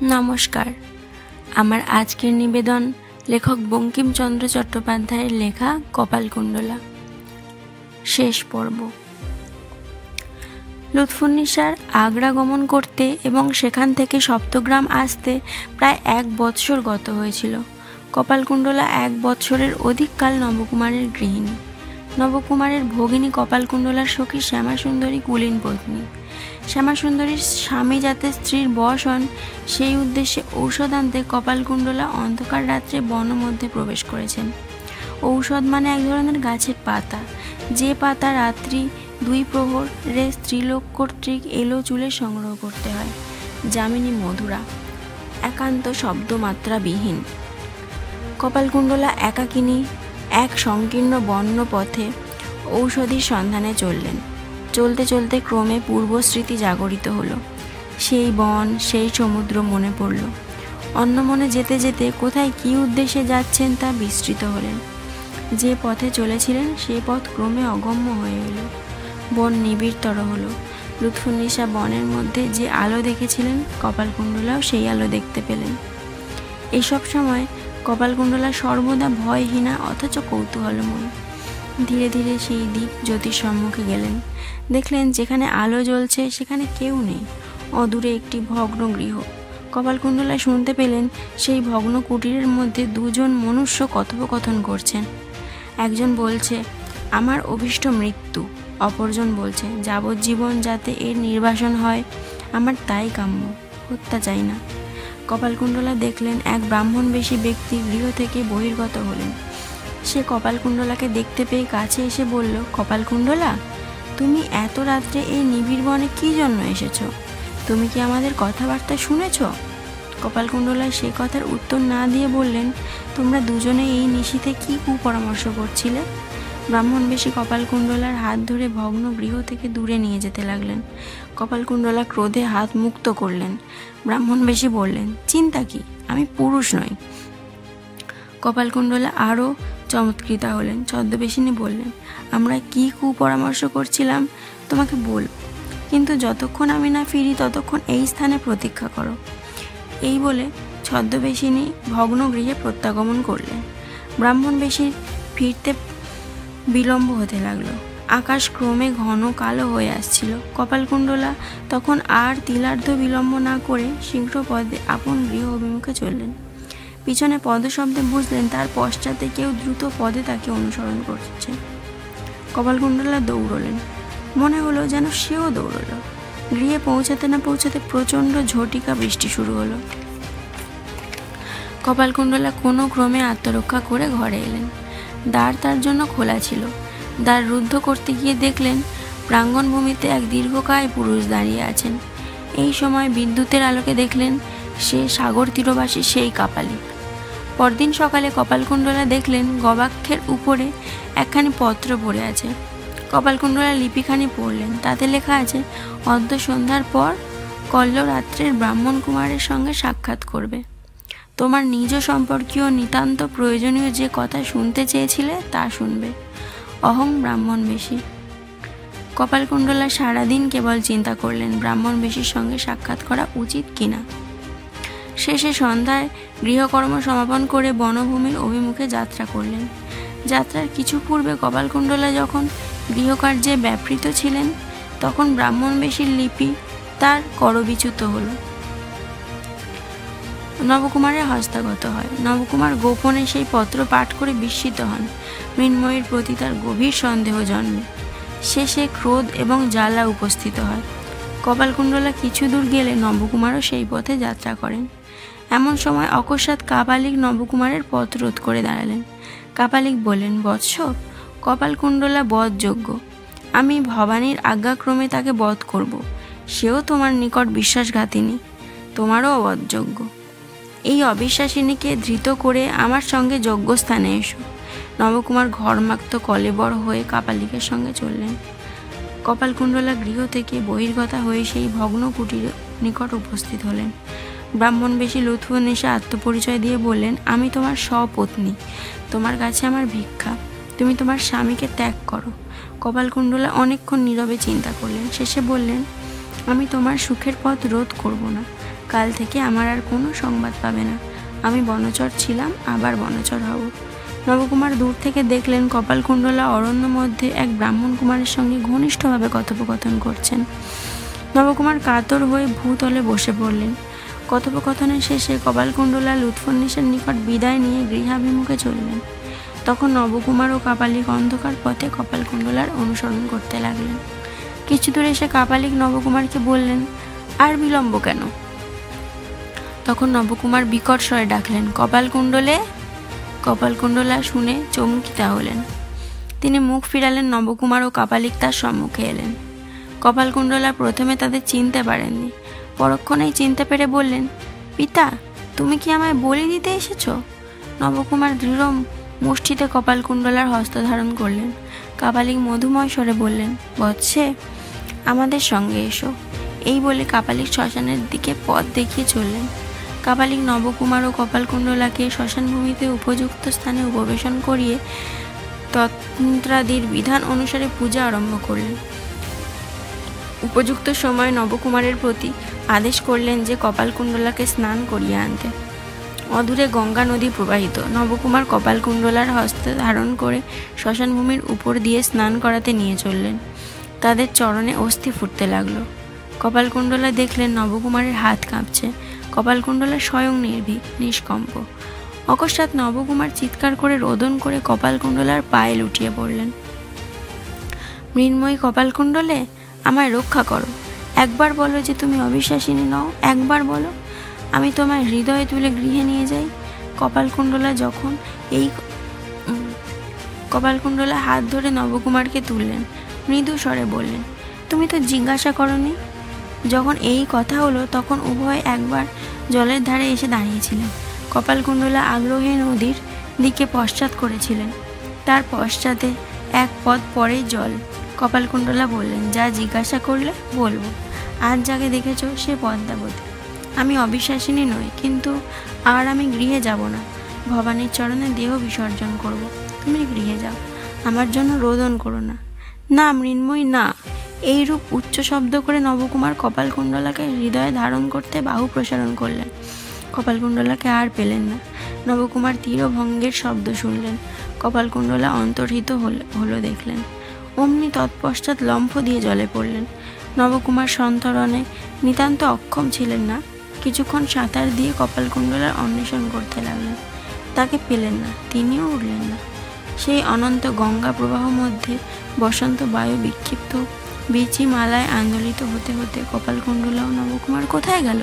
নমস্কার। আমার আজকের নিবেদন লেখক বঙ্কিমচন্দ্র চট্টোপাধ্যায়ের লেখা কপালকুণ্ডলা শেষ পর্ব। লুৎফুন্নিসার আগ্রা গমন করতে এবং সেখান থেকে সপ্তগ্রাম আসতে প্রায় 1 বৎসর গত হয়েছিল। কপালকুণ্ডলা 1 বৎসরের অধিককাল নবকুমারের গৃহিণী। নবকুমারের ভগিনী কপালকুণ্ডলার সখী শ্যামাসুন্দরী কুলীন পত্নী। শ্যামাসুন্দরীর স্বামী যাতে স্ত্রীর বশ হন, সেই উদ্দেশ্যে ঔষধ আনতে কপালকুণ্ডলা অন্ধকার রাত্রে বন মধ্যে প্রবেশ করেছেন। ঔষধ মানে এক ধরনের গাছের পাতা, যে পাতা রাত্রি 2 প্রহরে স্ত্রীলোক কর্তৃক এলো চুলে সংগ্রহ করতে হয়। যামিনী মধুরা, একান্ত শব্দমাত্রাবিহীন। কপালকুণ্ডলা একাকিনী এক সংকীর্ণ বন্য পথে ঔষধির সন্ধানে চললেন। চলতে চলতে ক্রমে পূর্বস্মৃতি জাগরিত হলো। সেই বন, সেই সমুদ্র মনে পড়ল। অন্য মনে যেতে যেতে কোথায় কী উদ্দেশ্যে যাচ্ছেন তা বিস্মৃত হলেন। যে পথে চলেছিলেন সে পথ ক্রমে অগম্য হয়ে এল। বন নিবিড়তর হলো। লুৎফুন্নিসা বনের মধ্যে যে আলো দেখেছিলেন, কপালকুণ্ডলাও সেই আলো দেখতে পেলেন। এসব সময় কপালকুণ্ডলা সর্বদা ভয়হীনা অথচ কৌতূহলময়ী। ধীরে ধীরে সেই দ্বীপ জ্যোতির সম্মুখে গেলেন। দেখলেন যেখানে আলো জ্বলছে সেখানে কেউ নেই, অদূরে একটি ভগ্ন গৃহ। কপালকুণ্ডলা শুনতে পেলেন সেই ভগ্ন কুটিরের মধ্যে 2 জন মনুষ্য কথোপকথন করছেন। একজন বলছে, আমার অভীষ্ট মৃত্যু। অপরজন বলছে, যাবজ্জীবন যাতে এর নির্বাসন হয়, আমার তাই কাম্য, হত্যা চাই না। কপালকুণ্ডলা দেখলেন এক ব্রাহ্মণবেশী ব্যক্তি গৃহ থেকে বহির্গত হলেন। সে কপালকুণ্ডলাকে দেখতে পেয়ে কাছে এসে বলল, কপালকুণ্ডলা, তুমি এত রাত্রে এই নিবিড় বনে কী জন্য এসেছ? তুমি কি আমাদের কথাবার্তা শুনেছ? কপালকুণ্ডলা সে কথার উত্তর না দিয়ে বললেন, তোমরা দুজনে এই নিশীথে কী কুপরামর্শ করছিলে? ব্রাহ্মণবেশী কপালকুণ্ডলার হাত ধরে ভগ্ন গৃহ থেকে দূরে নিয়ে যেতে লাগলেন। কপালকুণ্ডলা ক্রোধে হাত মুক্ত করলেন। ব্রাহ্মণবেশী বললেন, চিন্তা কি, আমি পুরুষ নই। কপালকুণ্ডলা আরও চমৎকৃতা হলেন। ছদ্মবেশিনী বললেন, আমরা কি কুপরামর্শ করছিলাম তোমাকে বলব, কিন্তু যতক্ষণ আমি না ফিরি ততক্ষণ এই স্থানে প্রতীক্ষা করো। এই বলে ছদ্মবেশিনী ভগ্ন গৃহে প্রত্যাগমন করলেন। ব্রাহ্মণবেশীর ফিরতে বিলম্ব হতে লাগলো। আকাশ ক্রমে ঘন কালো হয়ে আসছিল। কপালকুণ্ডলা তখন আর তিলার্ধ বিলম্ব না করে শীঘ্র পদে আপন গৃহ অভিমুখে চললেন। পিছনে পদশব্দে বুঝলেন তার পশ্চাতে কেউ দ্রুত পদে তাকে অনুসরণ করছে। কপালকুণ্ডলা দৌড়লেন। মনে হলো যেন সেও দৌড়ল। গৃহে পৌঁছাতে না পৌঁছাতে প্রচণ্ড ঝটিকা বৃষ্টি শুরু হলো। কপালকুণ্ডলা কোনো ক্রমে আত্মরক্ষা করে ঘরে এলেন। দ্বার তার জন্য খোলা ছিল। দ্বার রুদ্ধ করতে গিয়ে দেখলেন প্রাঙ্গণভূমিতে এক দীর্ঘকায় পুরুষ দাঁড়িয়ে আছেন। এই সময় বিদ্যুতের আলোকে দেখলেন সে সাগর তীরবাসী সেই কাপালিক। পরদিন সকালে কপালকুণ্ডলা দেখলেন গবাক্ষের উপরে একখানি পত্র পড়ে আছে। কপালকুণ্ডলা লিপিখানি পড়লেন। তাতে লেখা আছে, অদ্য সন্ধ্যার পর কল্ল রাত্রের ব্রাহ্মণ কুমারের সঙ্গে সাক্ষাৎ করবে। তোমার নিজ সম্পর্কীয় নিতান্ত প্রয়োজনীয় যে কথা শুনতে চেয়েছিলে তা শুনবে। অহং ব্রাহ্মণবেশী। কপালকুণ্ডলা সারাদিন কেবল চিন্তা করলেন ব্রাহ্মণবেশীর সঙ্গে সাক্ষাৎ করা উচিত কিনা। শেষে সন্ধ্যায় গৃহকর্ম সমাপন করে বনভূমির অভিমুখে যাত্রা করলেন। যাত্রার কিছু পূর্বে কপালকুণ্ডলা যখন গৃহকার্যে ব্যাপৃত ছিলেন, তখন ব্রাহ্মণবেশীর লিপি তার করবিচ্যুত হল। নবকুমারের হস্তগত হয়। নবকুমার গোপনে সেই পত্র পাঠ করে বিস্মিত হন। মৃন্ময়ীর প্রতি তার গভীর সন্দেহ জন্মে। শেষে ক্রোধ এবং জ্বালা উপস্থিত হয়। কপালকুণ্ডলা কিছু দূর গেলে নবকুমারও সেই পথে যাত্রা করেন। এমন সময় অকস্মাৎ কাপালিক নবকুমারের পথ রোধ করে দাঁড়ালেন। কাপালিক বললেন, বৎস, কপালকুণ্ডলা বধযোগ্য। আমি ভবানীর আজ্ঞাক্রমে তাকে বধ করব। সেও তোমার নিকট বিশ্বাসঘাতিনী, তোমারও বধযোগ্য। এই অবিশ্বাসিনীকে ধৃত করে আমার সঙ্গে যজ্ঞস্থানে এসো। নবকুমার ঘর্মাক্ত কলেবর হয়ে কাপালিকের সঙ্গে চললেন। কপালকুণ্ডলা গৃহ থেকে বহির্গতা হয়ে সেই ভগ্ন কুটির নিকট উপস্থিত হলেন। ব্রাহ্মণবেশী লুৎফুন্নিসা আত্মপরিচয় দিয়ে বললেন, আমি তোমার স্বপত্নী, তোমার কাছে আমার ভিক্ষা, তুমি তোমার স্বামীকে ত্যাগ করো। কপালকুণ্ডলা অনেকক্ষণ নীরবে চিন্তা করলেন। শেষে বললেন, আমি তোমার সুখের পথ রোধ করব না। কাল থেকে আমার আর কোনো সংবাদ পাবে না। আমি বনচর ছিলাম, আবার বনচর হব। নবকুমার দূর থেকে দেখলেন কপালকুণ্ডলা অরণ্য মধ্যে এক ব্রাহ্মণ কুমারের সঙ্গে ঘনিষ্ঠভাবে কথোপকথন করছেন। নবকুমার কাতর হয়ে ভূতলে বসে পড়লেন। কথোপকথনের শেষে কপালকুণ্ডলা লুৎফুন্নিসার নিকট বিদায় নিয়ে গৃহাভিমুখে চললেন। তখন নবকুমার ও কাপালিক অন্ধকার পথে কপালকুণ্ডলার অনুসরণ করতে লাগলেন। কিছু দূরে এসে কাপালিক নবকুমারকে বললেন, আর বিলম্ব কেন? তখন নবকুমার বিকট স্বরে ডাকলেন, কপালকুণ্ডলে। কপালকুণ্ডলা শুনে চমকিতা হলেন। তিনি মুখ ফিরালেন। নবকুমার ও কাপালিক তার সম্মুখে এলেন। কপালকুণ্ডলা প্রথমে তাদের চিনতে পারেননি, পরক্ষণেই চিনতে পেরে বললেন, পিতা, তুমি কি আমায় বলি দিতে এসেছ? নবকুমার দৃঢ় মুষ্টিতে কপালকুণ্ডলার হস্ত ধারণ করলেন। কাপালিক মধুময় স্বরে বললেন, বৎসে, আমাদের সঙ্গে এসো। এই বলে কাপালিক শ্মশানের দিকে পথ দেখিয়ে চললেন। কাপালিক নবকুমার ও কপালকুণ্ডলাকে শ্মশানভূমিতে উপযুক্ত স্থানে উপবেশন করিয়ে তন্ত্রাদির বিধান অনুসারে পূজা আরম্ভ করলেন। উপযুক্ত সময় নবকুমারের প্রতি আদেশ করলেন যে কপালকুণ্ডলাকে স্নান করিয়ে আনতে। অদূরে গঙ্গা নদী প্রবাহিত। নবকুমার কপালকুণ্ডলার হস্তে ধারণ করে শ্মশানভূমির উপর দিয়ে স্নান করাতে নিয়ে চললেন। তাদের চরণে অস্থি ফুটতে লাগলো। কপালকুণ্ডলা দেখলেন নবকুমারের হাত কাঁপছে। কপালকুণ্ডলা স্বয়ং নির্ভীক, নিষ্কম্প। অকস্মাৎ নবকুমার চিৎকার করে রোদন করে কপালকুণ্ডলার পায়ে লুটিয়ে পড়লেন। মৃন্ময়ী কপালকুণ্ডলে, আমায় রক্ষা করো। একবার বলো যে তুমি অবিশ্বাসিনী নও। একবার বলো, আমি তোমায় হৃদয়ে তুলে গৃহে নিয়ে যাই। কপালকুণ্ডলা হাত ধরে নবকুমারকে তুললেন। মৃদু স্বরে বললেন, তুমি তো জিজ্ঞাসা করনি। যখন এই কথা হলো তখন উভয় একবার জলের ধারে এসে দাঁড়িয়েছিলেন। কপালকুণ্ডলা আগ্রহে নদীর দিকে পশ্চাৎ করেছিলেন। তার পশ্চাতে এক পদ পরেই জল। কপালকুণ্ডলা বললেন, যা জিজ্ঞাসা করলে বলবো। আজ যাকে দেখেছ সে পদ্মাবতী। আমি অবিশ্বাসিনী নই, কিন্তু আর আমি গৃহে যাব না। ভবানীর চরণে দেহ বিসর্জন করব। তুমি গৃহে যাও, আমার জন্য রোদন করো না। না মৃন্ময়ী, না। এইরূপ উচ্চ শব্দ করে নবকুমার কপালকুণ্ডলাকে হৃদয়ে ধারণ করতে বাহু প্রসারণ করলেন। কপালকুণ্ডলাকে আর পেলেন না। নবকুমার তীরভঙ্গের শব্দ শুনলেন। কপালকুণ্ডলা অন্তর্হিত হলো দেখলেন। অমনি তৎপশ্চাৎ লম্ফ দিয়ে জলে পড়লেন। নবকুমার সন্তরণে নিতান্ত অক্ষম ছিলেন না। কিছুক্ষণ সাঁতার দিয়ে কপালকুণ্ডলার অন্বেষণ করতে লাগলেন। তাকে পেলেন না, তিনিও উঠলেন না। সেই অনন্ত গঙ্গা প্রবাহ মধ্যে বসন্ত বায়ু বিক্ষিপ্ত বীচি মালায় আন্দোলিত হতে হতে কপালকুণ্ডলা ও নবকুমার কোথায় গেল?